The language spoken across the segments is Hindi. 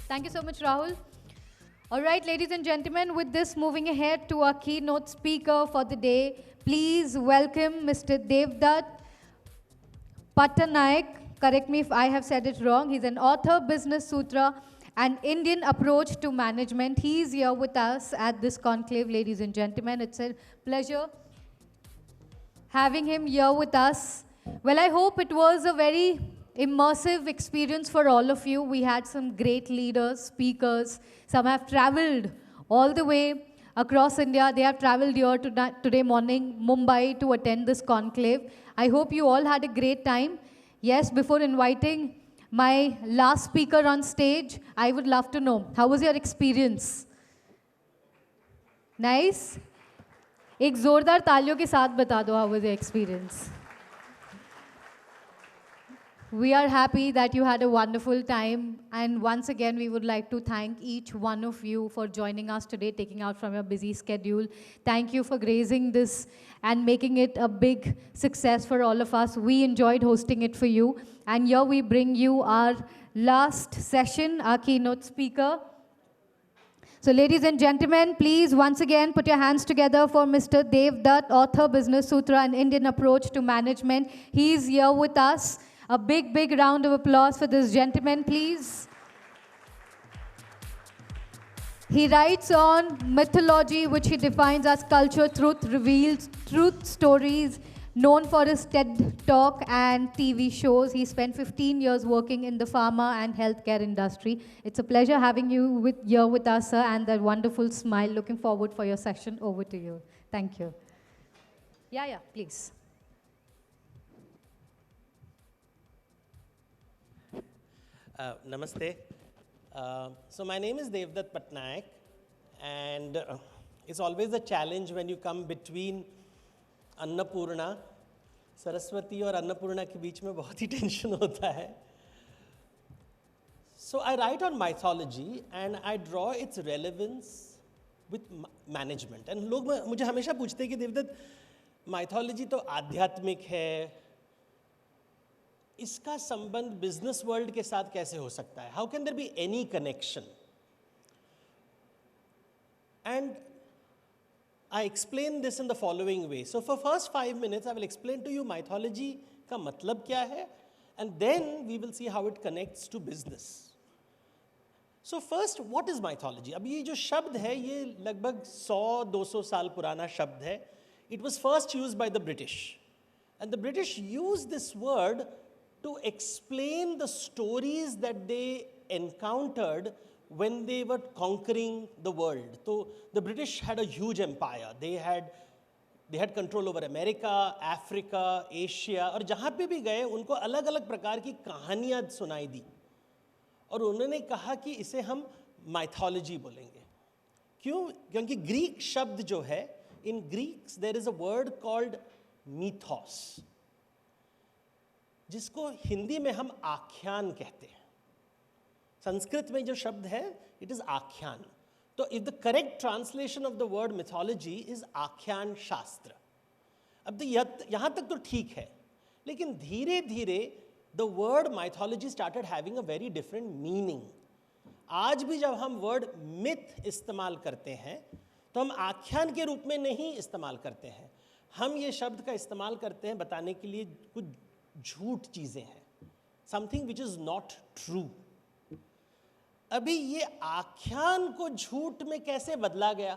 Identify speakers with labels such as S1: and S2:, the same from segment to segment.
S1: Thank you so much, Rahul. All right, ladies and gentlemen, with this, moving ahead to our keynote speaker for the day, please welcome Mr. Devdutt Pattanaik. Correct me if I have said it wrong. He's an author, Business Sutra, and Indian Approach to Management. He's here with us at this conclave, ladies and gentlemen. It's a pleasure having him here with us. Well, I hope it was a very immersive experience for all of you. We had some great leaders, speakers. Some have traveled all the way across India. They have traveled here today morning, Mumbai, to attend this conclave. I hope you all had a great time. Yes, before inviting my last speaker on stage, I would love to know, how was your experience? Nice? एक जोरदार तालियों के साथ बता दो, how was your experience? We are happy that you had a wonderful time, and once again we would like to thank each one of you for joining us today, taking out from your busy schedule. Thank you for gracing this and making it a big success for all of us. We enjoyed hosting it for you, and here we bring you our last session, our keynote speaker. So ladies and gentlemen, please once again put your hands together for Mr. Devdutt, author, Business Sutra, and Indian Approach to Management. He's here with us. A big, big round of applause for this gentleman, please. He writes on mythology, which he defines as culture, truth, reveals truth stories, known for his TED Talk and TV shows. He spent 15 years working in the pharma and healthcare industry. It's a pleasure having you here with us, sir, and that wonderful smile. Looking forward for your session. Over to you. Thank you. Yeah, please.
S2: Namaste. So my name is Devdutt Pattanaik, and it's always a challenge when you come between Annapurna, Saraswati और अन्नपूर्णा के बीच में बहुत ही टेंशन होता है. So I write on mythology and I draw its relevance with management. And लोग मुझे हमेशा पूछते हैं कि देवदत्त mythology तो आध्यात्मिक है, इसका संबंध बिजनेस वर्ल्ड के साथ कैसे हो सकता है? How can there be any connection? And I explain this in the following way. So for first 5 minutes, I will explain to you mythology का मतलब क्या है, and then we will see how it connects to business. So first, what is mythology? अब ये जो शब्द है, ये लगभग 100-200 साल पुराना शब्द है. It was first used by the British, and the British used this word to explain the stories that they encountered when they were conquering the world. So the British had a huge empire. They had control over America, Africa, Asia, और जहाँ पे भी गए उनको अलग अलग प्रकार की कहानियाँ सुनाई दी, और उन्होंने कहा कि इसे हम mythology बोलेंगे. क्यों? क्योंकि ग्रीक शब्द जो है, in Greeks there is a word called mythos, जिसको हिंदी में हम आख्यान कहते हैं. संस्कृत में जो शब्द है, इट इज आख्यान. तो if the correct translation of the word mythology is आख्यान शास्त्र. अब यहाँ तक तो ठीक है, लेकिन धीरे धीरे the word mythology started having a very different meaning. आज भी जब हम वर्ड मिथ इस्तेमाल करते हैं, तो हम आख्यान के रूप में नहीं इस्तेमाल करते हैं. हम ये शब्द का इस्तेमाल करते हैं बताने के लिए कुछ झूठ चीज़ें हैं, something which is not true. अभी ये आख्यान को झूठ में कैसे बदला गया,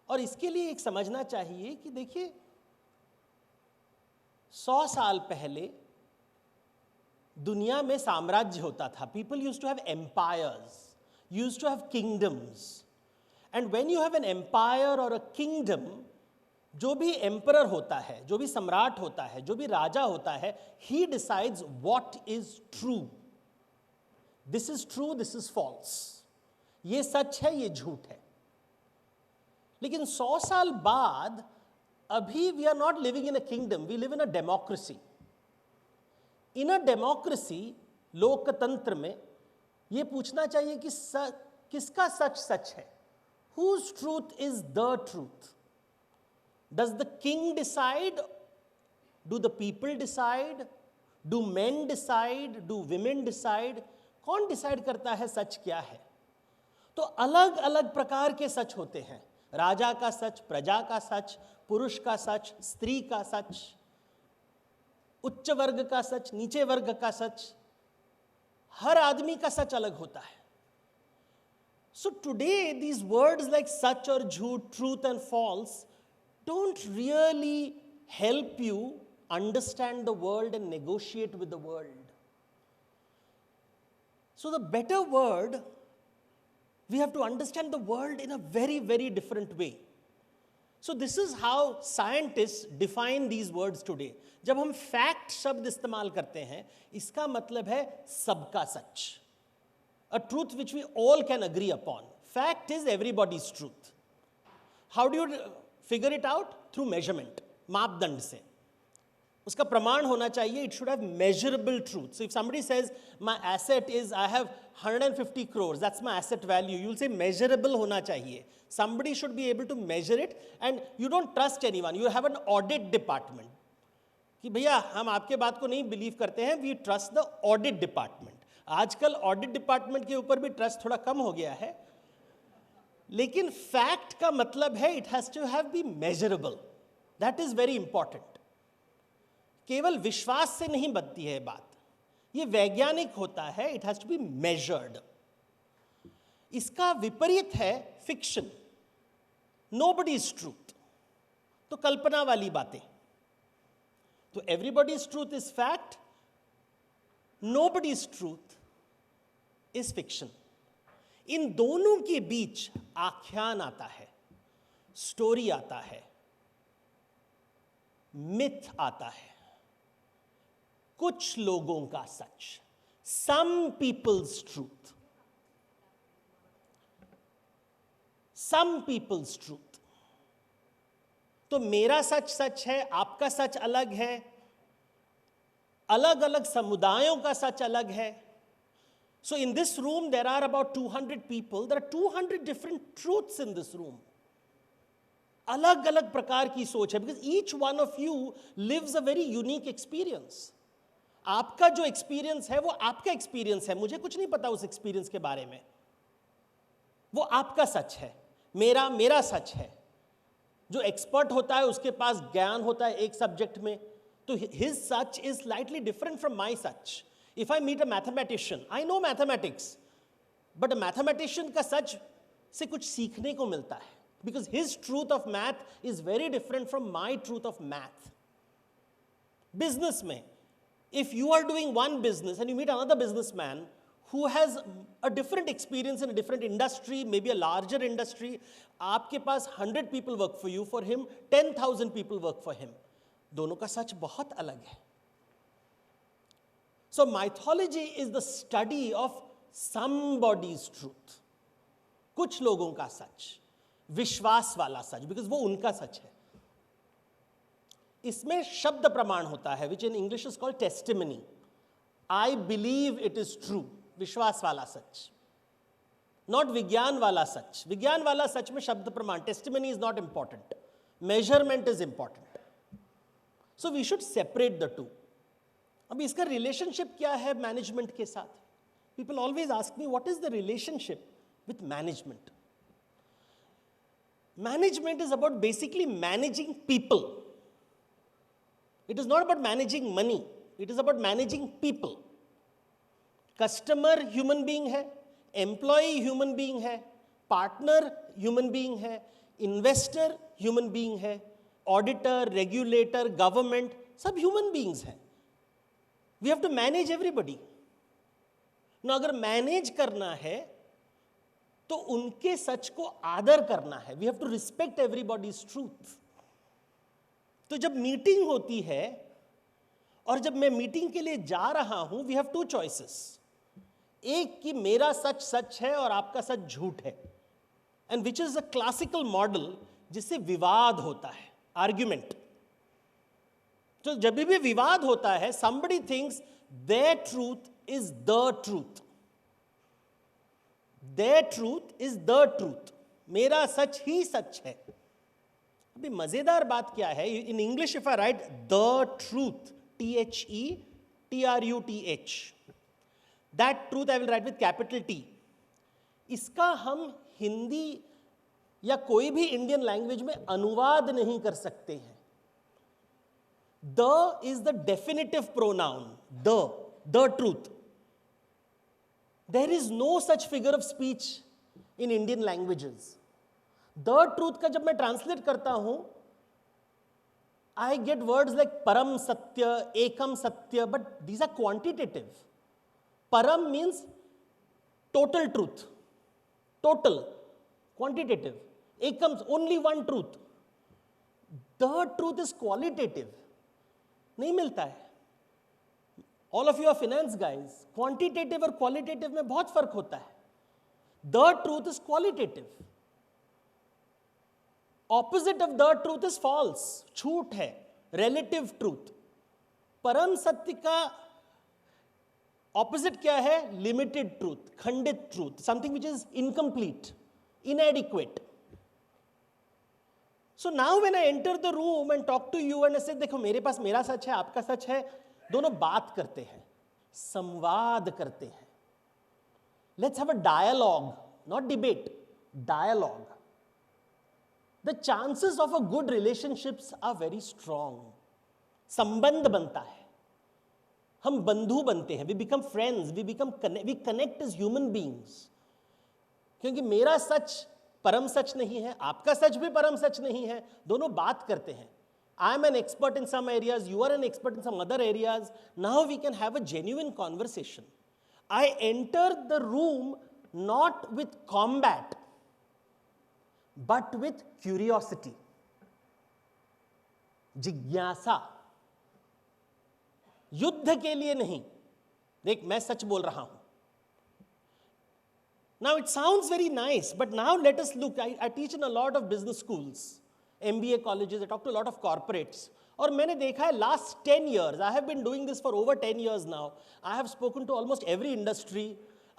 S2: और इसके लिए एक समझना चाहिए कि देखिए 100 साल पहले दुनिया में साम्राज्य होता था. People used to have empires, used to have kingdoms, and when you have an empire or a kingdom, जो भी एम्परर होता है, जो भी सम्राट होता है, जो भी राजा होता है, he decides what is true. This is true, this is false. ये सच है, ये झूठ है. लेकिन 100 साल बाद अभी we are not living in a kingdom, we live in a democracy. In a democracy, लोकतंत्र में ये पूछना चाहिए कि किसका सच सच है. Whose truth is the truth? Does the king decide? Do the people decide? Do men decide? Do women decide? कौन डिसाइड करता है सच क्या है? तो अलग अलग प्रकार के सच होते हैं। राजा का सच, प्रजा का सच, पुरुष का सच, स्त्री का सच, उच्च वर्ग का सच, नीचे वर्ग का सच, हर आदमी का सच अलग होता है। So today these words like सच और झूठ, truth and false don't really help you understand the world and negotiate with the world. So the better word, we have to understand the world in a very, very different way. So this is how scientists define these words today. जब हम fact शब्द इस्तेमाल करते हैं, इसका मतलब है सबका सच. A truth which we all can agree upon. Fact is everybody's truth. How do you figure it out? Through measurement, मापदंड से. उसका प्रमाण होना चाहिए. It should have measurable truth. So if somebody says my asset is, I have 150 crores, that's my asset value, you'll say measurable होना चाहिए. Somebody should be able to measure it, and you don't trust anyone. You have an audit department. कि भैया हम आपके बात को नहीं बिलीव करते हैं, we trust the audit department. आजकल ऑडिट डिपार्टमेंट के ऊपर भी ट्रस्ट थोड़ा कम हो गया है, लेकिन फैक्ट का मतलब है it has to have be measurable. That is very important. केवल विश्वास से नहीं बनती है बात, ये वैज्ञानिक होता है. It has to be measured. इसका विपरीत है फिक्शन, नोबडीज ट्रूथ, तो कल्पना वाली बातें. तो everybody's truth is fact, nobody's truth is fiction. इन दोनों के बीच आख्यान आता है, स्टोरी आता है, मिथ आता है, कुछ लोगों का सच, सम पीपल्स ट्रूथ, सम पीपल्स ट्रूथ. तो मेरा सच सच है, आपका सच अलग है, अलग अलग समुदायों का सच अलग है. So in this room there are about 200 people. There are 200 different truths in this room. अलग अलग प्रकार की सोच है, because each one of you lives a very unique experience. आपका जो एक्सपीरियंस है वो आपका एक्सपीरियंस है, मुझे कुछ नहीं पता उस एक्सपीरियंस के बारे में. वो आपका सच है, मेरा सच है. जो एक्सपर्ट होता है उसके पास ज्ञान होता है एक सब्जेक्ट में, तो his such is slightly different from my such. If I meet a mathematician, I know mathematics, but a mathematician का सच से कुछ सीखने को मिलता है, because his truth of math is very different from my truth of math. Business में, if you are doing one business and you meet another businessman who has a different experience in a different industry, maybe a larger industry, आपके पास 100 people work for you, for him 10,000 people work for him. दोनों का सच बहुत अलग है. So mythology is the study of somebody's truth. कुछ लोगों का सच, विश्वास वाला सच, because वो उनका सच है. इसमें शब्द प्रमाण होता है, which in English is called testimony. I believe it is true. विश्वास वाला सच, not विज्ञान वाला सच. विज्ञान वाला सच में शब्द प्रमाण, testimony is not important. Measurement is important. So we should separate the two. अब इसका रिलेशनशिप क्या है मैनेजमेंट के साथ? People always ask me, what is the relationship with management? Management is about basically managing people. It is not about managing money. It is about managing people. Customer human being है, एम्प्लॉय ह्यूमन बीइंग है, पार्टनर ह्यूमन बीइंग है, इन्वेस्टर ह्यूमन बीइंग है, ऑडिटर, रेगुलेटर, गवर्नमेंट, सब ह्यूमन बीइंग्स हैं. We have to manage everybody. ना अगर मैनेज करना है तो उनके सच को आदर करना है. We have to respect everybody's truth. तो जब मीटिंग होती है और जब मैं मीटिंग के लिए जा रहा हूं, वी हैव टू चॉइसेस. एक कि मेरा सच सच है और आपका सच झूठ है, and which is a classical model जिससे विवाद होता है, आर्ग्यूमेंट. तो जब भी विवाद होता है, somebody thinks their truth is the truth. Their truth is the truth. मेरा सच ही सच है. अभी मजेदार बात क्या है, in English if I right the truth, THETRUTH, that truth I will write with capital T. इसका हम हिंदी या कोई भी इंडियन लैंग्वेज में अनुवाद नहीं कर सकते हैं. The is the definitive pronoun. The truth. There is no such figure of speech in Indian languages. The truth का जब मैं ट्रांसलेट करता हूं, I get words like param satya, ekam satya, but these are quantitative. Param means total truth, total, quantitative. Ekam, only one truth. The truth is qualitative. नहीं मिलता है. All of you are finance guys. Quantitative और qualitative में बहुत फर्क होता है. The truth is qualitative. Opposite of the truth is false. झूठ है, रिलेटिव ट्रूथ. परम सत्य का ऑपोजिट क्या है? लिमिटेड ट्रूथ, खंडित truth, something which is incomplete, inadequate. So now when I enter the room and talk to you and I say देखो मेरे पास मेरा सच है, आपका सच है, दोनों बात करते हैं, संवाद करते हैं. Let's have a dialogue, not debate, dialogue. The chances of a good relationships are very strong. संबंध बनता है, हम बंधु बनते हैं. We become friends, we connect as human beings. क्योंकि मेरा सच परम सच नहीं है, आपका सच भी परम सच नहीं है, दोनों बात करते हैं. I am an expert in some areas, you are an expert in some other areas. Now we can have a genuine conversation. I enter the room not with combat, but with curiosity, जिज्ञासा. युद्ध के लिए नहीं. देख मैं सच बोल रहा हूं. Now it sounds very nice, but now let us look. I teach in a lot of business schools, MBA colleges. I talk to a lot of corporates. और मैंने देखा है last 10 years, I have been doing this for over 10 years now. I have spoken to almost every industry.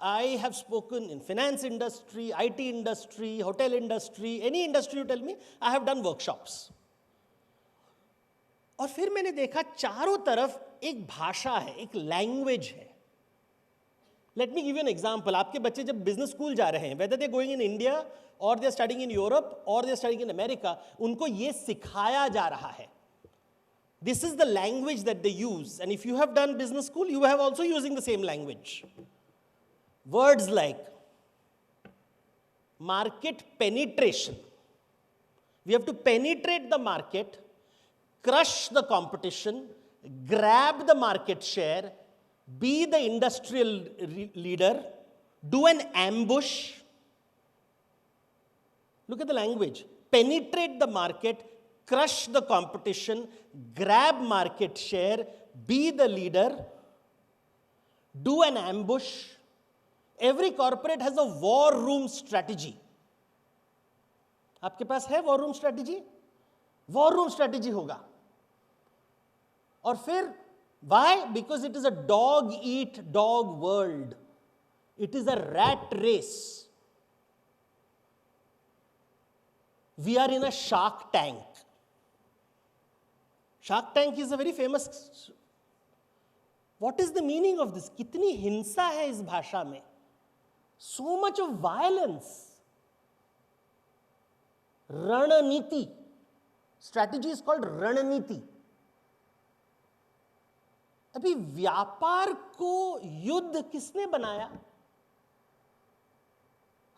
S2: I have spoken in finance industry, IT industry, hotel industry, any industry you tell me, I have done workshops. और फिर मैंने देखा चारों तरफ एक भाषा है, एक लैंग्वेज है. Let me give you an example. आपके बच्चे जब बिजनेस स्कूल जा रहे हैं, whether they're going in India or they're studying in Europe or they're studying in America, उनको ये सिखाया जा रहा है. This is the language that they use. And if you have done business school, you have also using the same language. Words like market penetration. We have to penetrate the market, crush the competition, grab the market share, be the industrial leader, do an ambush. Look at the language. Penetrate the market, crush the competition, grab market share, be the leader, do an ambush. Every corporate has a war room strategy. आपके पास है war room strategy? War room strategy होगा. और फिर why? Because it is a dog eat dog world. It is a rat race. We are in a Shark Tank. Shark Tank is a very famous. What is the meaning of this? कितनी हिंसा है इस भाषा में. So much of violence. रणनीति. Strategy is called रणनीति. अभी व्यापार को युद्ध किसने बनाया?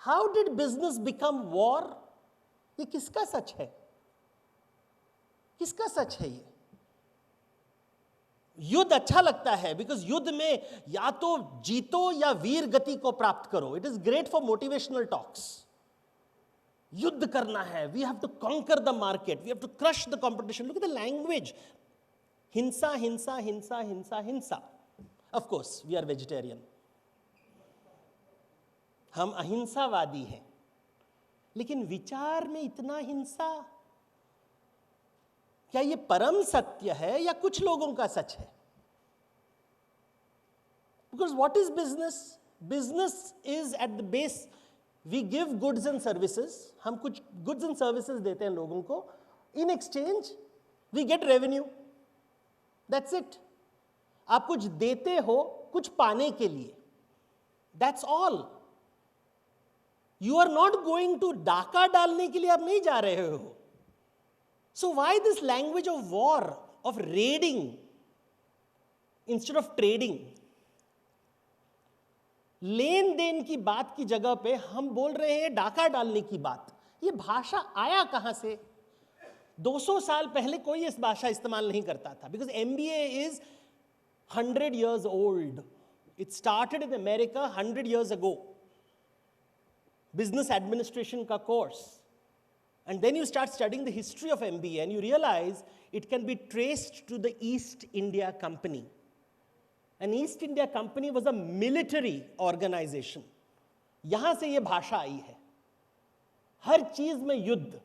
S2: How did business become war? ये किसका सच है? किसका सच है ये? युद्ध अच्छा लगता है बिकॉज युद्ध में या तो जीतो या वीर गति को प्राप्त करो. It is great for motivational talks. युद्ध करना है, we have to conquer the market, we have to crush the competition. Look at the language. हिंसा हिंसा हिंसा हिंसा हिंसा. Of course we are vegetarian, हम अहिंसावादी हैं, लेकिन विचार में इतना हिंसा, क्या ये परम सत्य है या कुछ लोगों का सच है? Because what is business? Business is at the base, we give goods and services. हम कुछ गुड्स एंड सर्विसेज देते हैं लोगों को, in exchange we get revenue. That's it. आप कुछ देते हो कुछ पाने के लिए. That's all. You are not going to डाका डालने के लिए आप नहीं जा रहे हो. So why this language of war, of raiding instead of trading? Lane then की बात की जगह पे हम बोल रहे हैं डाका डालने की बात. ये भाषा आया कहां से? 200 साल पहले कोई इस भाषा इस्तेमाल नहीं करता था. Because MBA is 100 years old. It started in America 100 years ago. Business administration का course. And then you start studying the history of MBA and you realize it can be traced to the East India Company. And East India Company was a military organization. यहां से ये भाषा आई है. हर चीज में युद्ध,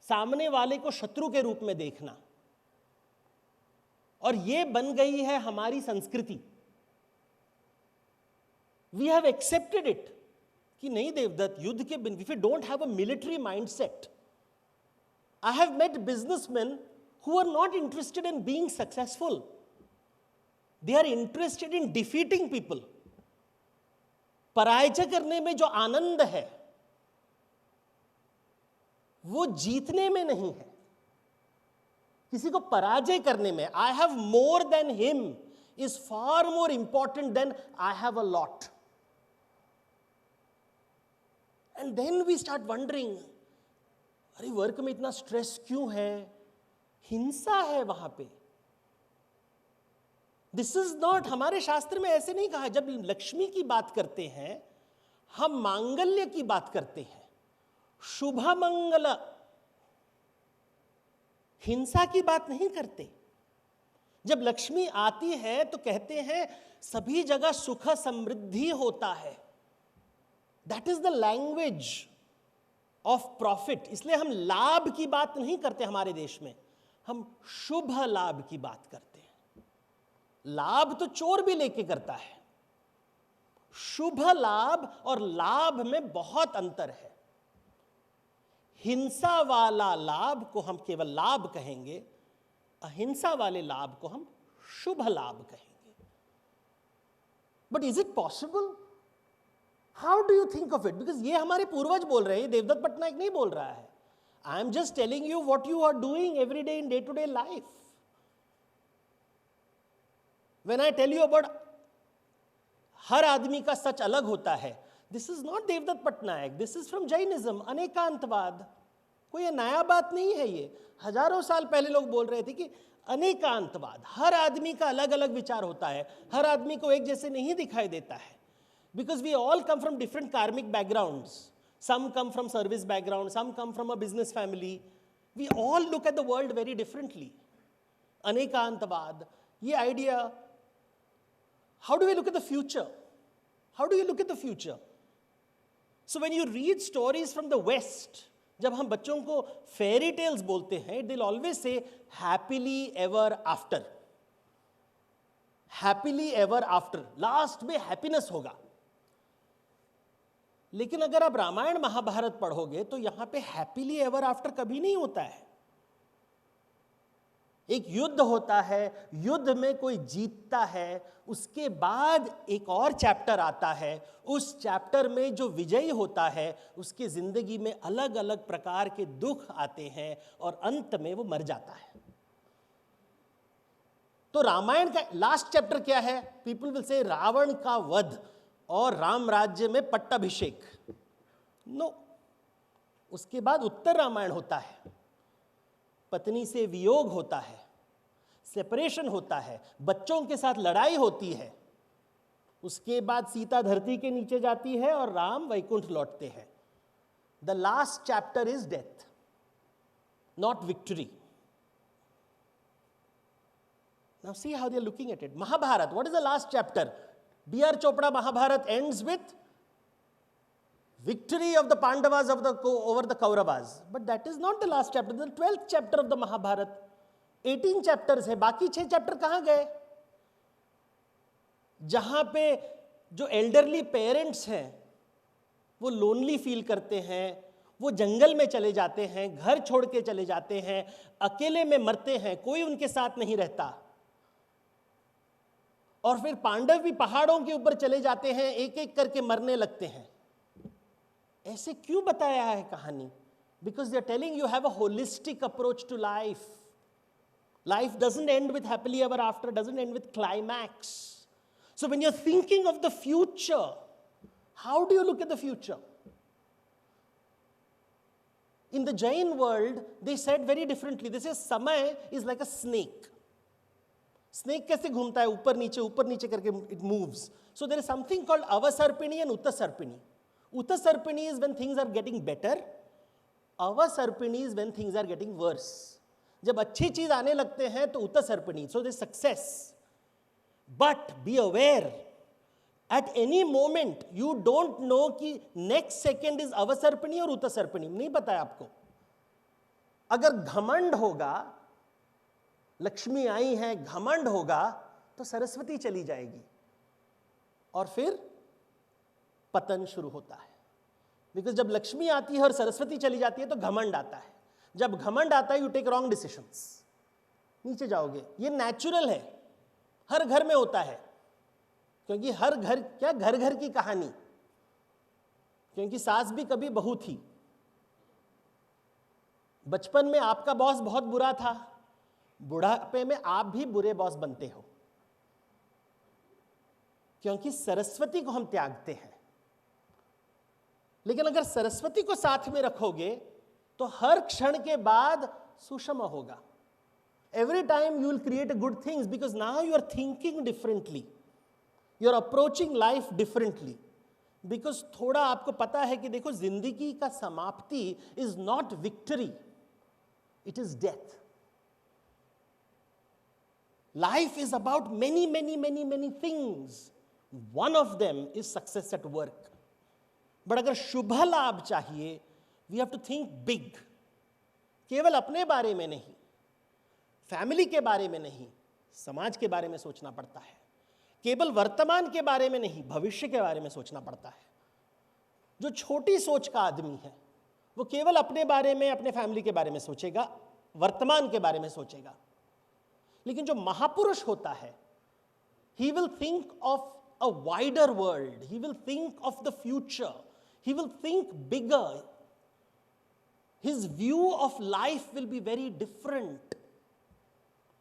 S2: सामने वाले को शत्रु के रूप में देखना, और ये बन गई है हमारी संस्कृति. वी हैव एक्सेप्टेड इट कि नहीं देवदत्त, युद्ध के बिन, if you don't have a military mindset. I have met businessman who are not interested in being successful. They are interested in defeating people. पराजय करने में जो आनंद है वो जीतने में नहीं है, किसी को पराजय करने में. I have more than him is far more important than I have a lot. And then we start wondering, अरे वर्क में इतना स्ट्रेस क्यों है? हिंसा है वहां पे. दिस इज नॉट, हमारे शास्त्र में ऐसे नहीं कहा. जब लक्ष्मी की बात करते हैं हम मांगल्य की बात करते हैं, शुभ मंगल, हिंसा की बात नहीं करते. जब लक्ष्मी आती है तो कहते हैं सभी जगह सुख समृद्धि होता है. That is the language of profit. इसलिए हम लाभ की बात नहीं करते हमारे देश में, हम शुभ लाभ की बात करते हैं. लाभ तो चोर भी लेके करता है. शुभ लाभ और लाभ में बहुत अंतर है. हिंसा वाला लाभ को हम केवल लाभ कहेंगे, अहिंसा वाले लाभ को हम शुभ लाभ कहेंगे. But is it possible? How do you think of it? Because ये हमारे पूर्वज बोल रहे हैं, देवदत्त पटनायक नहीं बोल रहा है. I am just telling you what you are doing every day in day to day life. When I tell you about हर आदमी का सच अलग होता है, this is not Devdutt Pattanaik, this is from Jainism, Anekantavada. कोई नया बात नहीं है. ये हजारों साल पहले लोग बोल रहे थे कि अनेकांतवाद, हर आदमी का अलग अलग विचार होता है, हर आदमी को एक जैसे नहीं दिखाई देता है. Because we all come from different karmic backgrounds. Some come from service background, some come from a business family. We all look at the world very differently. Anekantavada, ये idea, how do we look at the future? How do you look at the future? So when you read stories from the West, जब हम बच्चों को फेरी टेल्स बोलते हैं, they'll always say happily ever after. Happily ever after. Last में हैप्पीनेस होगा. लेकिन अगर आप रामायण महाभारत पढ़ोगे तो यहां पे हैप्पीली एवर आफ्टर कभी नहीं होता है. एक युद्ध होता है, युद्ध में कोई जीतता है, उसके बाद एक और चैप्टर आता है. उस चैप्टर में जो विजयी होता है उसकी जिंदगी में अलग अलग प्रकार के दुख आते हैं और अंत में वो मर जाता है. तो रामायण का लास्ट चैप्टर क्या है? पीपल विल से रावण का वध और राम राज्य में पट्टाभिषेक. नो, उसके बाद उत्तर रामायण होता है. पत्नी से वियोग होता है, सेपरेशन होता है, बच्चों के साथ लड़ाई होती है. उसके बाद सीता धरती के नीचे जाती है और राम वैकुंठ लौटते हैं. The last chapter is death, not victory. Now see how they are looking at it. Mahabharat, what is the last chapter? B.R. Chopra Mahabharat ends with victory of the Pandavas over the Kauravas. But that is not the last chapter, the 12th chapter of the Mahabharat. 18 chapters है, बाकी 6 चैप्टर कहां गए? जहां पे जो एल्डरली पेरेंट्स हैं वो लोनली फील करते हैं, वो जंगल में चले जाते हैं, घर छोड़ के चले जाते हैं, अकेले में मरते हैं, कोई उनके साथ नहीं रहता. और फिर पांडव भी पहाड़ों के ऊपर चले जाते हैं, एक एक करके मरने लगते हैं। ऐसे क्यों बताया है कहानी? Because they are telling you have a holistic approach to life. Life doesn't end with happily ever after, doesn't end with climax. So when you're thinking of the future, how do you look at the future? In the Jain world, they said very differently. They say samay is like a snake. Snake कैसे घूमता है? ऊपर नीचे करके it moves. So there is something called avasarpini and uttasarpini. Uttasarpini is when things are getting better. Avasarpini is when things are getting worse. जब अच्छी चीज आने लगते हैं तो उत्तरसर्पिणी, so they success. But be aware, at any moment you don't know कि नेक्स्ट सेकेंड इज अवसर्पिणी और उत्तरसर्पिणी, नहीं पता है आपको. अगर घमंड होगा, लक्ष्मी आई है, घमंड होगा तो सरस्वती चली जाएगी और फिर पतन शुरू होता है. बिकॉज जब लक्ष्मी आती है और सरस्वती चली जाती है तो घमंड आता है. जब घमंड आता है, यू टेक रॉन्ग डिसीजंस, नीचे जाओगे. ये नेचुरल है, हर घर में होता है. क्योंकि हर घर, क्या घर घर की कहानी, क्योंकि सास भी कभी बहू थी. बचपन में आपका बॉस बहुत बुरा था, बुढ़ापे में आप भी बुरे बॉस बनते हो, क्योंकि सरस्वती को हम त्यागते हैं. लेकिन अगर सरस्वती को साथ में रखोगे तो हर क्षण के बाद सुषमा होगा. Every time you will create a good things, because now you are thinking differently, you are approaching life differently. Because थोड़ा आपको पता है कि देखो, जिंदगी का समाप्ति is not victory, it is death. Life is about many many many many things. One of them is success at work. But अगर शुभ लाभ चाहिए, we have to think big. केवल अपने बारे में नहीं, फैमिली के बारे में नहीं, समाज के बारे में सोचना पड़ता है. केवल वर्तमान के बारे में नहीं, भविष्य के बारे में सोचना पड़ता है. जो छोटी सोच का आदमी है वो केवल अपने बारे में, अपने फैमिली के बारे में सोचेगा, वर्तमान के बारे में सोचेगा. लेकिन जो महापुरुष होता है, he will think of a wider world, he will think of the future, he will think bigger. His view of life will be very different.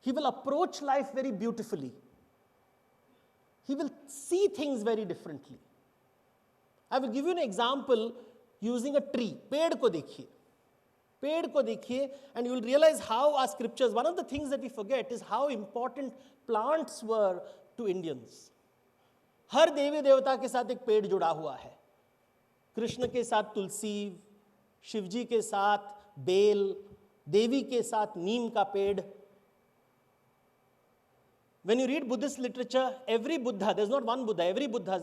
S2: He will approach life very beautifully. He will see things very differently. I will give you an example using a tree. पेड़ को देखिए, पेड़ को देखिए, and you will realize how our scriptures, one of the things that we forget is how important plants were to Indians. हर देवी देवता के साथ एक पेड़ जुड़ा हुआ है. कृष्ण के साथ तुलसी, शिवजी के साथ बेल, देवी के साथ नीम का पेड़. When you read Buddhist literature, every Buddha, there's not one Buddha, every Buddha,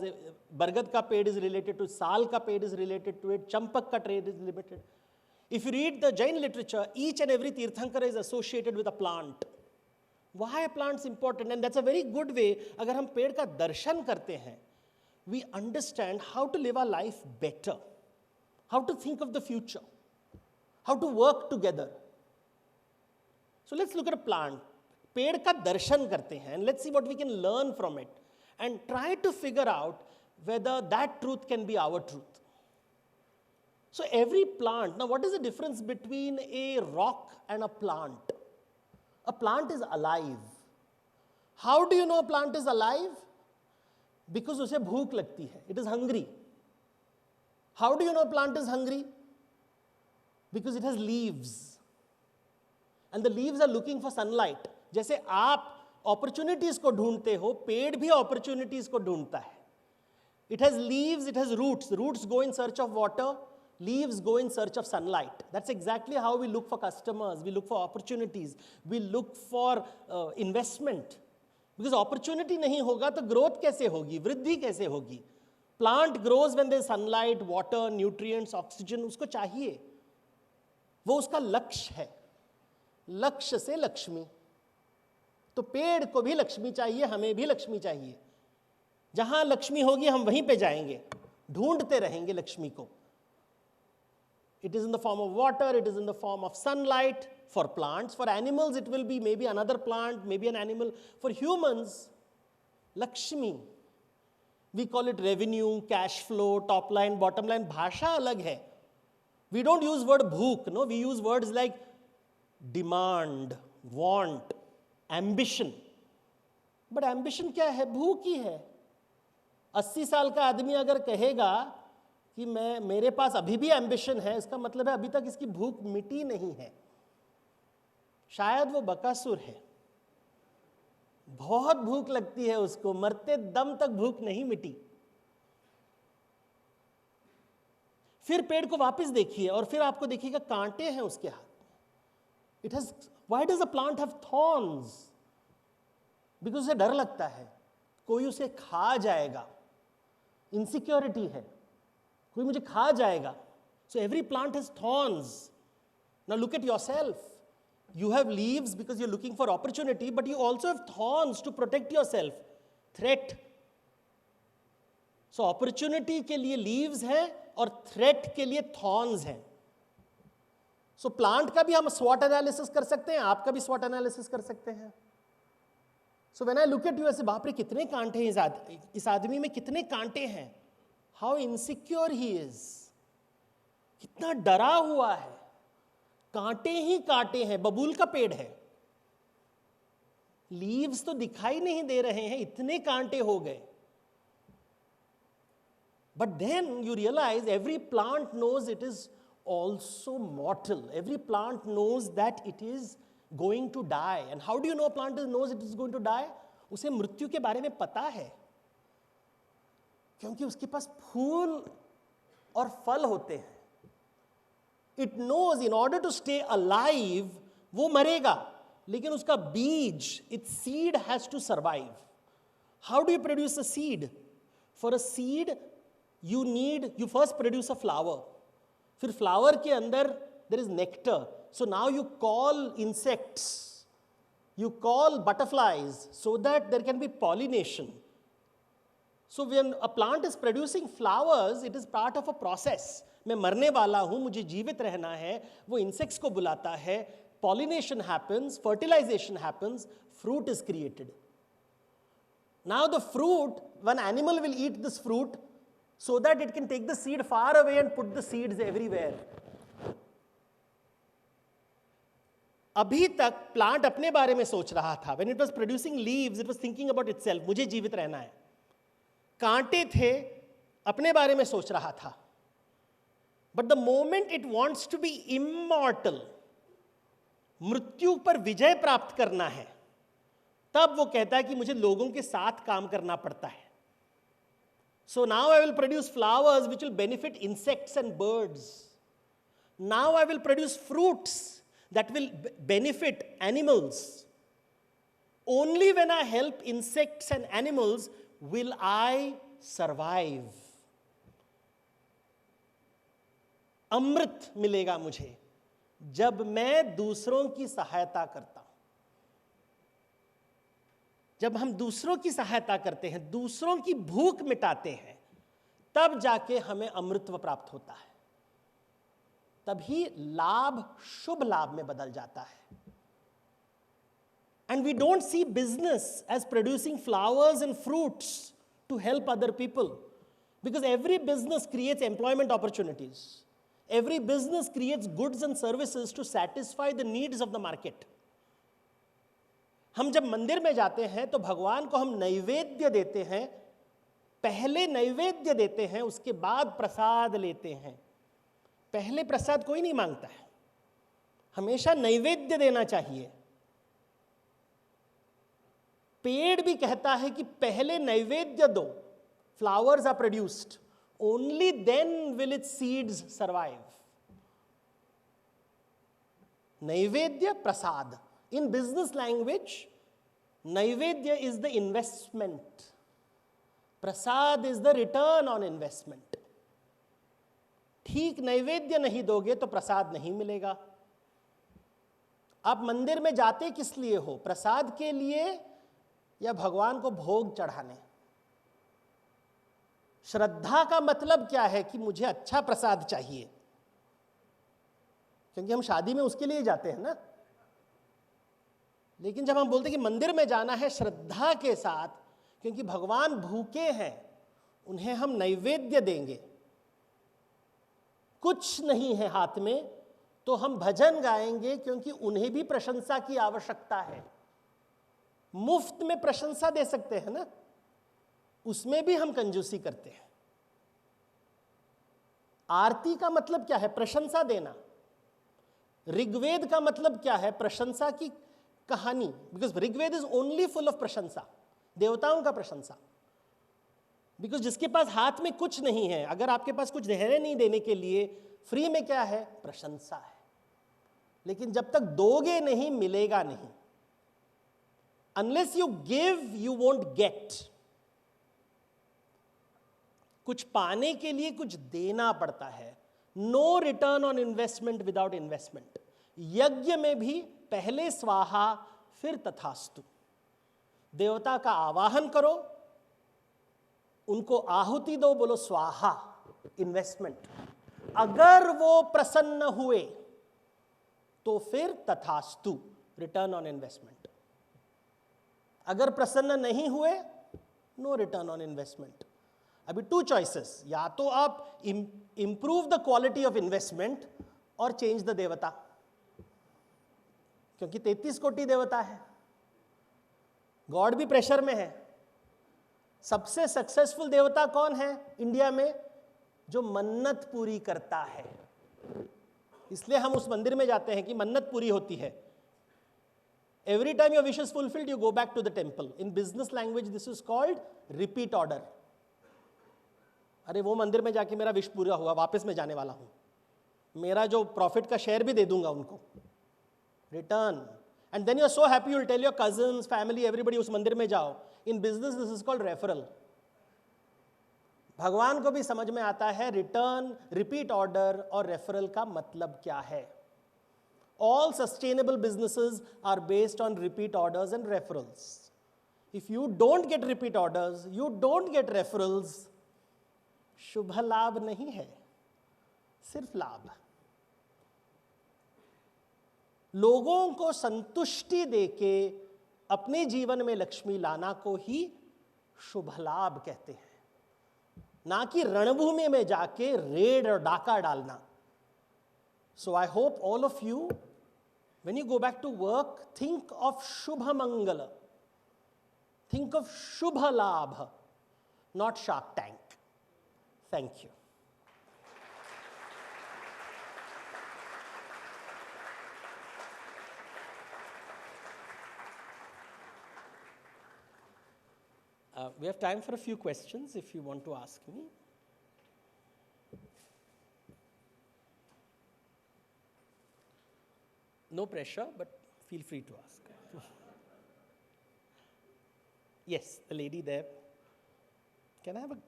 S2: बरगद का पेड़ is related to, साल का पेड़ is related to it, Champak का पेड़ is related. If you read the Jain literature, each and every Tirthankara is associated with a plant. Why are plants important? And that's a very good way. अगर हम पेड़ का दर्शन करते हैं, we understand how to live our life better, how to think of the future, how to work together. So let's look at a plant. पेड़ का दर्शन करते हैं, and let's see what we can learn from it and try to figure out whether that truth can be our truth. So every plant, now what is the difference between a rock and a plant? A plant is alive. How do you know a plant is alive? Because उसे भूख लगती है. It is hungry. How do you know a plant is hungry? Because it has leaves. And the leaves are looking for sunlight. जैसे आप opportunities को ढूंढते हो, पेड़ भी opportunities को ढूंढता है. It has leaves, it has roots. Roots go in search of water. Leaves go in search of sunlight. That's exactly how we look for customers. We look for opportunities. We look for investment. Because opportunity नहीं होगा तो growth कैसे होगी, वृद्धि कैसे होगी? Plant grows when there is sunlight, water, nutrients, oxygen. उसको चाहिए. वो उसका लक्ष्य है. लक्ष्य से लक्ष्मी. तो पेड़ को भी लक्ष्मी चाहिए, हमें भी लक्ष्मी चाहिए. जहां लक्ष्मी होगी हम वहीं पे जाएंगे, ढूंढते रहेंगे लक्ष्मी को. It is in the form of water, it is in the form of sunlight. For plants, for animals it will be maybe another plant, maybe an animal. For humans, Lakshmi, we call it revenue, cash flow, top line, bottom line, भाषा अलग है. वी डोंट यूज वर्ड भूख, no, we use words like demand, want, ambition. But ambition क्या है? भूख ही है. 80 साल का आदमी अगर कहेगा कि मेरे पास अभी भी एम्बिशन है, इसका मतलब है अभी तक इसकी भूख मिटी नहीं है. शायद वो बकासुर है, बहुत भूख लगती है उसको, मरते दम तक भूख नहीं मिटी. फिर पेड़ को वापस देखिए और फिर आपको देखिएगा कांटे हैं उसके हाथ में. It has, why does a plant have thorns? Because उसे डर लगता है कोई उसे खा जाएगा. इनसिक्योरिटी है, कोई मुझे खा जाएगा. So every plant has thorns. Now look at yourself. You have leaves because you're looking for opportunity, but you also have thorns to protect yourself. Threat. So opportunity के लिए leaves है और threat के लिए thorns है. So plant का भी हम SWOT analysis कर सकते हैं, आपका भी SWOT analysis कर सकते हैं. So when I look at you ऐसे, बाप रे कितने कांटे हैं इस आदमी में, कितने कांटे हैं. How insecure he is. कितना डरा हुआ है. कांटे ही कांटे हैं. बबूल का पेड़ है, लीव्स तो दिखाई नहीं दे रहे हैं, इतने कांटे हो गए. But then you realise every plant knows it is also mortal. Every plant knows that it is going to die. And how do you know plant knows it is going to die? उसे मृत्यु के बारे में पता है, क्योंकि उसके पास फूल और फल होते हैं. It knows in order to stay alive, वो मरेगा, लेकिन उसका बीज, its seed has to survive. How do you produce a seed? For a seed, you first produce a flower. फिर flower के अंदर there is nectar. So now you call insects, you call butterflies, so that there can be pollination. So when a plant is producing flowers, it is part of a process. मैं मरने वाला हूं, मुझे जीवित रहना है, वो इंसेक्ट्स को बुलाता है, pollination happens, fertilization happens, fruit is created. Now the fruit, one animal will eat this fruit so that it can take the seed far away and put the seeds everywhere. अभी तक प्लांट अपने बारे में सोच रहा था. When it was producing leaves, it was thinking about itself. मुझे जीवित रहना है. कांटे थे, अपने बारे में सोच रहा था. But the moment it wants to be immortal, मृत्यु पर विजय प्राप्त करना है, तब वो कहता है कि मुझे लोगों के साथ काम करना पड़ता है. So now I will produce flowers which will benefit insects and birds. Now I will produce fruits that will benefit animals. Only when I help insects and animals will I survive. अमृत मिलेगा मुझे जब मैं दूसरों की सहायता करता हूं. जब हम दूसरों की सहायता करते हैं, दूसरों की भूख मिटाते हैं, तब जाके हमें अमृतत्व प्राप्त होता है. तभी लाभ शुभ लाभ में बदल जाता है. And we don't see business as producing flowers and fruits to help other people, because every business creates employment opportunities. Every business creates goods and services to satisfy the needs of the market. हम जब मंदिर में जाते हैं तो भगवान को हम नैवेद्य देते हैं. पहले नैवेद्य देते हैं, उसके बाद प्रसाद लेते हैं. पहले प्रसाद कोई नहीं मांगता है, हमेशा नैवेद्य देना चाहिए. पेड़ भी कहता है कि पहले नैवेद्य दो. Flowers are produced. Only then will its seeds survive. Naivedya, prasad. In business language, Naivedya is the investment. Prasad is the return on investment. ठीक नैवेद्य नहीं दोगे तो प्रसाद नहीं मिलेगा. आप मंदिर में जाते किस लिए हो? प्रसाद के लिए या भगवान को भोग चढ़ाने? श्रद्धा का मतलब क्या है कि मुझे अच्छा प्रसाद चाहिए, क्योंकि हम शादी में उसके लिए जाते हैं ना. लेकिन जब हम बोलते हैं कि मंदिर में जाना है श्रद्धा के साथ, क्योंकि भगवान भूखे हैं, उन्हें हम नैवेद्य देंगे, कुछ नहीं है हाथ में, तो हम भजन गाएंगे क्योंकि उन्हें भी प्रशंसा की आवश्यकता है। मुफ्त में प्रशंसा दे सकते हैं ना, उसमें भी हम कंजूसी करते हैं। आरती का मतलब क्या है? प्रशंसा देना। ऋग्वेद का मतलब क्या है? प्रशंसा की कहानी, because Rigveda is only full of प्रशंसा, देवताओं का प्रशंसा। बिकॉज जिसके पास हाथ में कुछ नहीं है, अगर आपके पास कुछ है नहीं देने के लिए, फ्री में क्या है? प्रशंसा है। लेकिन जब तक दोगे नहीं, मिलेगा नहीं। Unless you give, you won't get. कुछ पाने के लिए कुछ देना पड़ता है। No return on investment without investment. यज्ञ में भी पहले स्वाहा फिर तथास्तु। देवता का आवाहन करो, उनको आहुति दो, बोलो स्वाहा, इन्वेस्टमेंट। अगर वो प्रसन्न हुए तो फिर तथास्तु, रिटर्न ऑन इन्वेस्टमेंट। अगर प्रसन्न नहीं हुए, नो रिटर्न ऑन इन्वेस्टमेंट। अभी 2 चॉइसेस, या तो आप improve the quality of investment और चेंज द देवता, क्योंकि 33 कोटि देवता है, गॉड भी प्रेशर में है। सबसे सक्सेसफुल देवता कौन है इंडिया में? जो मन्नत पूरी करता है। इसलिए हम उस मंदिर में जाते हैं कि मन्नत पूरी होती है। Every time your wish is fulfilled, you go back to the temple. In business language this is called repeat order. अरे वो मंदिर में जाके मेरा विश पूरा हुआ, वापस मैं जाने वाला हूं, मेरा जो प्रॉफिट का शेयर भी दे दूंगा उनको, return. And then you are so happy, you will tell your cousins, family, everybody, उस मंदिर में जाओ। In business this is called referral. भगवान को भी समझ में आता है रिटर्न, रिपीट ऑर्डर और रेफरल का मतलब क्या है। All sustainable businesses are based on repeat orders and referrals. If you don't get repeat orders, you don't get referrals, शुभ लाभ नहीं है, सिर्फ लाभ। लोगों को संतुष्टि देके अपने जीवन में लक्ष्मी लाना को ही शुभ लाभ कहते हैं, ना कि रणभूमि में जाके रेड और डाका डालना। So I hope all of you, when you go back to work, think of शुभ मंगल, थिंक ऑफ शुभ लाभ, not shark tank. Thank you. We have time for a few questions if you want to ask me. No pressure, but feel free to ask. Yes, the lady there. Can I have a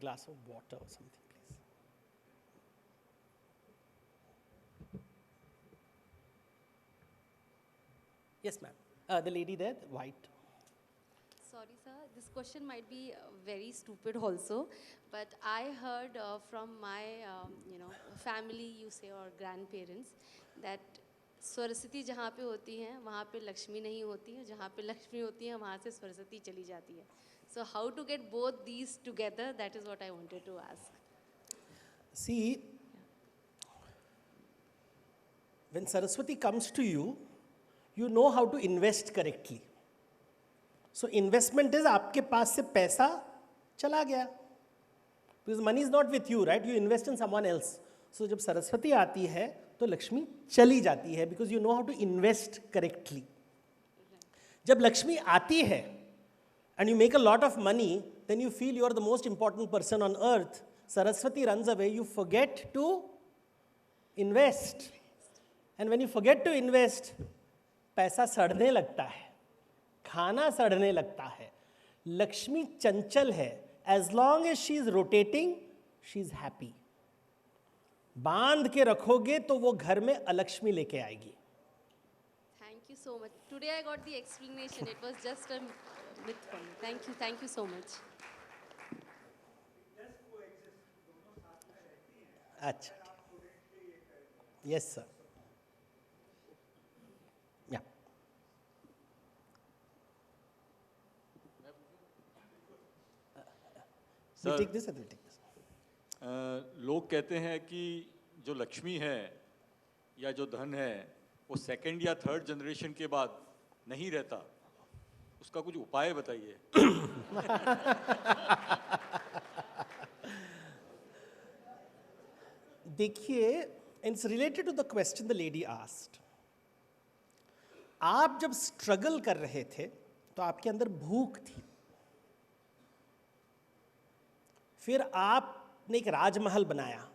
S2: glass of water or something, please? Yes, ma'am. The lady there, the white.
S3: Sorry, sir. This question might be very stupid also, but I heard from my, family, you say, or grandparents, that Saraswati जहाँ पे होती हैं वहाँ पे लक्ष्मी नहीं होती है, जहाँ पे लक्ष्मी होती है वहाँ से सरस्वती चली जाती है. So how to get both these together? That is what I wanted to ask.
S2: See, when Saraswati comes to you, you know how to invest correctly. So investment is आपके पास से पैसा चला गया. Because money is not with you, right? You invest in someone else. So जब सरस्वती आती है तो लक्ष्मी चली जाती है, because you know how to invest correctly. जब लक्ष्मी आती है and you make a lot of money, then you feel you are the most important person on earth. Saraswati runs away, you forget to invest. And when you forget to invest, पैसा सड़ने लगता है, खाना सड़ने लगता है. लक्ष्मी चंचल है. As long as she is rotating, she is happy. बांध के रखोगे तो वो घर में अलक्ष्मी लेके आएगी.
S3: Thank you so much. Today I got the explanation. It was just a myth for me. Thank you so much.
S2: अच्छा, yes sir. Yeah. We'll take this and we'll take this.
S4: लोग कहते हैं कि जो लक्ष्मी है या जो धन है वो सेकंड या थर्ड जनरेशन के बाद नहीं रहता, उसका कुछ उपाय बताइए।
S2: देखिए, it's related to the question the lady asked. आप जब स्ट्रगल कर रहे थे तो आपके अंदर भूख थी, फिर आपने एक राजमहल बनाया,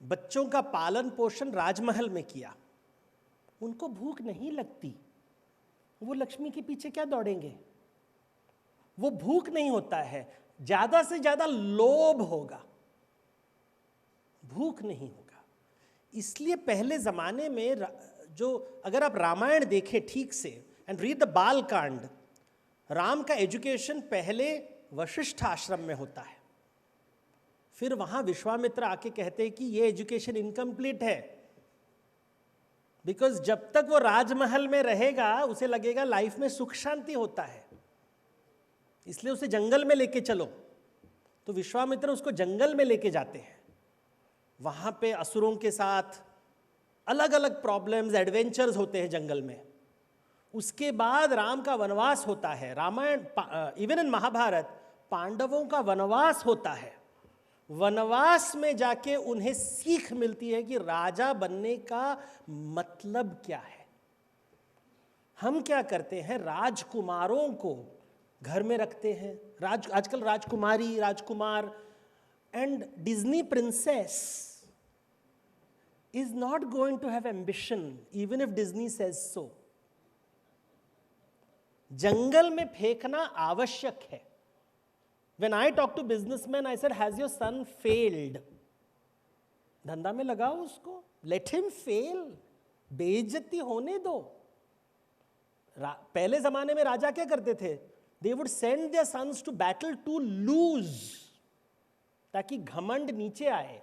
S2: बच्चों का पालन पोषण राजमहल में किया, उनको भूख नहीं लगती, वो लक्ष्मी के पीछे क्या दौड़ेंगे? वो भूख नहीं होता है, ज्यादा से ज्यादा लोभ होगा, भूख नहीं होगा। इसलिए पहले जमाने में जो, अगर आप रामायण देखें ठीक से एंड रीड द बाल कांड, राम का एजुकेशन पहले वशिष्ठ आश्रम में होता है, फिर वहां विश्वामित्र आके कहते हैं कि ये एजुकेशन इनकम्प्लीट है, बिकॉज जब तक वो राजमहल में रहेगा उसे लगेगा लाइफ में सुख शांति होता है, इसलिए उसे जंगल में लेके चलो। तो विश्वामित्र उसको जंगल में लेके जाते हैं, वहां पे असुरों के साथ अलग अलग प्रॉब्लम्स, एडवेंचर्स होते हैं जंगल में। उसके बाद राम का वनवास होता है। रामायण, इवन इन महाभारत, पांडवों का वनवास होता है। वनवास में जाके उन्हें सीख मिलती है कि राजा बनने का मतलब क्या है। हम क्या करते हैं, राजकुमारों को घर में रखते हैं, आजकल राजकुमारी, राजकुमार, and Disney princess is not going to have ambition even if Disney says so. जंगल में फेंकना आवश्यक है। When I talk to businessmen, I said, has your son failed? धंधा में लगाओ उसको, let him fail, बेइज्जती होने दो। पहले जमाने में राजा क्या करते थे? They would send their sons to battle to lose, ताकि घमंड नीचे आए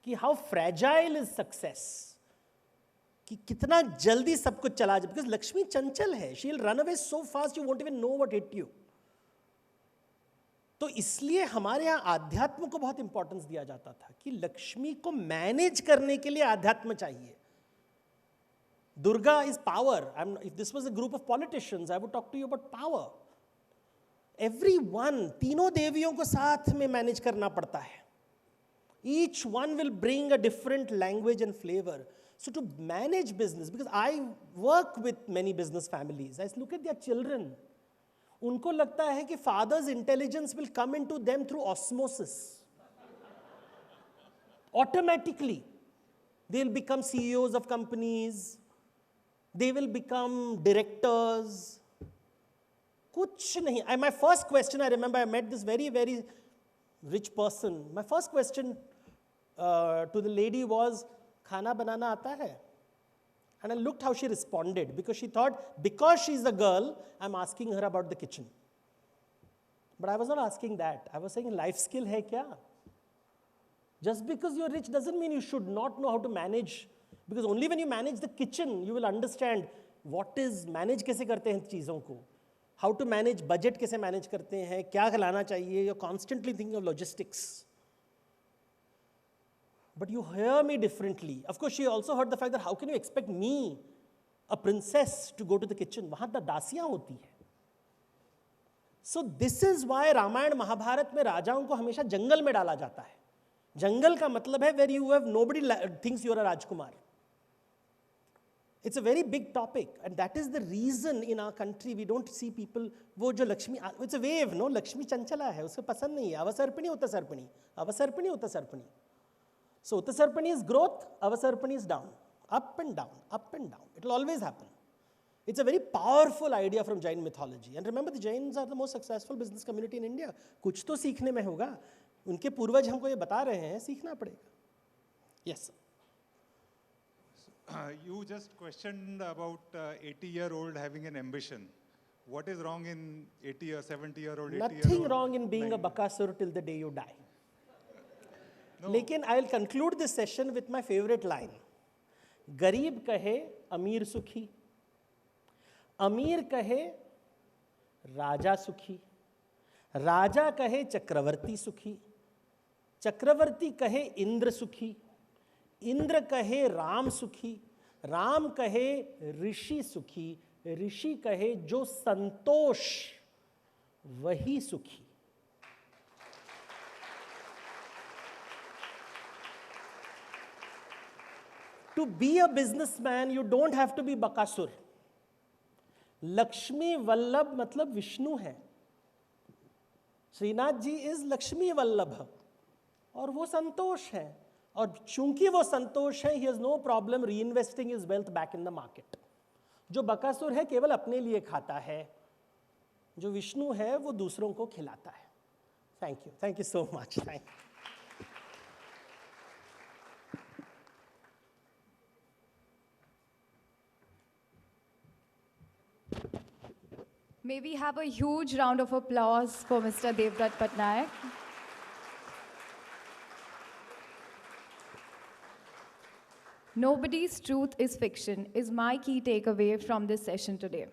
S2: कि हाउ फ्रेजाइल इज सक्सेस, कि कितना जल्दी सब कुछ चला जाए। बिकॉज लक्ष्मी चंचल है, she will run away so fast you won't even know what hit you. तो इसलिए हमारे यहां आध्यात्म को बहुत इंपॉर्टेंस दिया जाता था कि लक्ष्मी को मैनेज करने के लिए आध्यात्म चाहिए। Durga is power. If this was a group of politicians, I would talk to you about power. Everyone, तीनों देवियों को साथ में मैनेज करना पड़ता है। Each one will bring a different language and flavor. So to manage business, because I work with many business families, I look at their children. उनको लगता है कि father's intelligence will come into them through osmosis. Automatically, they'll become CEOs of companies. They will become directors. कुछ नहीं. My first question, I remember, I met this very, very rich person. My first question to the lady was, खाना बनाना आता है? And I looked how she responded, because she thought, because she's a girl, I'm asking her about the kitchen. But I was not asking that. I was saying, life skill है क्या? Just because you're rich doesn't mean you should not know how to manage, because only when you manage the kitchen, you will understand what is, manage कैसे करते हैं चीज़ों को, how to manage budget कैसे manage करते हैं, क्या लाना चाहिए, you're constantly thinking of logistics. But you hear me differently. Of course, she also heard the fact that how can you expect me, a princess, to go to the kitchen? वहाँ तो दासियाँ होती हैं. So this is why Ramayan Mahabharat में राजाओं को हमेशा जंगल में डाला जाता है. जंगल का मतलब है where you have nobody thinks you are a Rajkumar. It's a very big topic, and that is the reason in our country we don't see people, वो जो Lakshmi, it's a wave, no? Lakshmi Chanchala है, उसे पसंद नहीं है. अवसर्पिणी उत्तसर्पिणी, अवसर्पिणी उत्तसर्पिणी. So उत्तसर्पिणी is growth, अवसर्पिणी is down, up and down, up and down. It will always happen. It's a very powerful idea from Jain mythology. And remember, the Jains are the most successful business community in India. कुछ तो सीखने में होगा. उनके पूर्वज हमको ये बता रहे हैं, सीखना पड़ेगा. Yes, sir.
S5: You just questioned about 80-year-old having an ambition. What is wrong in 80 or 70-year-old?
S2: Nothing wrong in being a bakasur till the day you die.
S5: No.
S2: लेकिन I will conclude this session with my favorite line. गरीब कहे अमीर सुखी, अमीर कहे राजा सुखी, राजा कहे चक्रवर्ती सुखी, चक्रवर्ती कहे इंद्र सुखी, इंद्र कहे राम सुखी, राम कहे ऋषि सुखी, ऋषि कहे जो संतोष वही सुखी। To be a businessman, you don't have to be Bakasur. Lakshmi Vallabh मतलब विष्णु है। श्रीनाथ जी इज लक्ष्मी वल्लभ और वो संतोष है, और चूंकि वो संतोष है, ही हैज नो प्रॉब्लम री investing his wealth back in the market. जो बकासुर है केवल अपने लिए खाता है, जो विष्णु है वो दूसरों को खिलाता है। Thank you so much. Thank you.
S6: May we have a huge round of applause for Mr. Devdutt Patnaik. Nobody's truth is fiction is my key takeaway from this session today.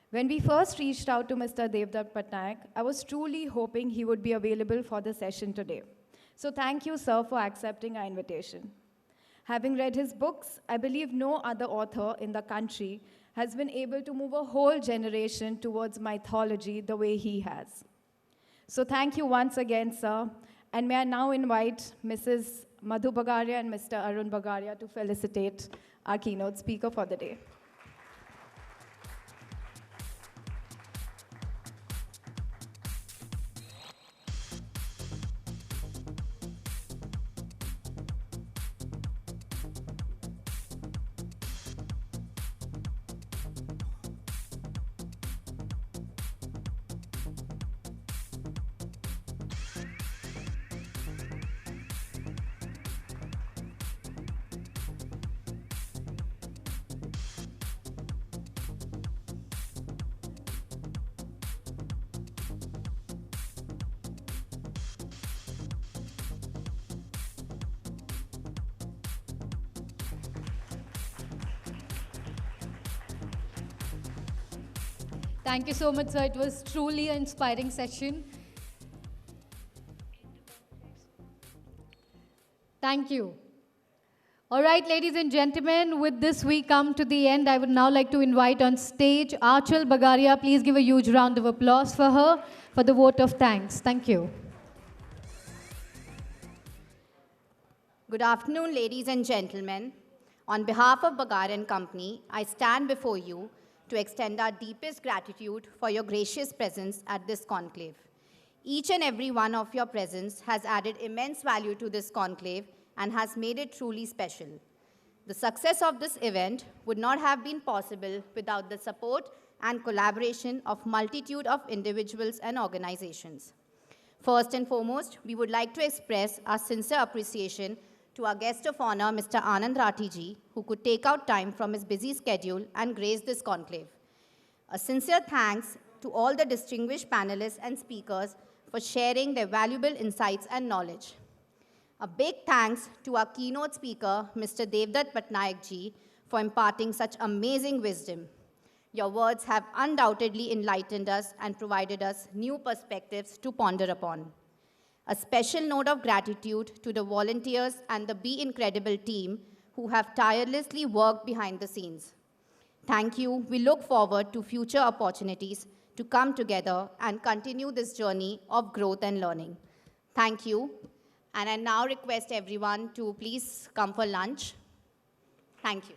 S6: When we first reached out to Mr. Devdutt Patnaik, I was truly hoping he would be available for the session today. So thank you, sir, for accepting our invitation. Having read his books, I believe no other author in the country has been able to move a whole generation towards mythology the way he has. So thank you once again, sir. And may I now invite Mrs. Madhu Bagaria and Mr. Arun Bagaria to felicitate our keynote speaker for the day.
S1: Thank you so much, sir. It was truly an inspiring session. Thank you. All right, ladies and gentlemen, with this we come to the end. I would now like to invite on stage Aanchal Bagaria. Please give a huge round of applause for her for the vote of thanks. Thank you.
S7: Good afternoon, ladies and gentlemen. On behalf of Bagaria & Company, I stand before you to extend our deepest gratitude for your gracious presence at this conclave. Each and every one of your presence has added immense value to this conclave and has made it truly special. The success of this event would not have been possible without the support and collaboration of multitude of individuals and organizations. First and foremost, we would like to express our sincere appreciation to our guest of honor, Mr. Anand Rathi ji, who could take out time from his busy schedule and grace this conclave. A sincere thanks to all the distinguished panelists and speakers for sharing their valuable insights and knowledge. A big thanks to our keynote speaker, Mr. Devdutt Patnaik ji, for imparting such amazing wisdom. Your words have undoubtedly enlightened us and provided us new perspectives to ponder upon. A special note of gratitude to the volunteers and the Be Incredible team who have tirelessly worked behind the scenes. Thank you. We look forward to future opportunities to come together and continue this journey of growth and learning. Thank you. And I now request everyone to please come for lunch. Thank you.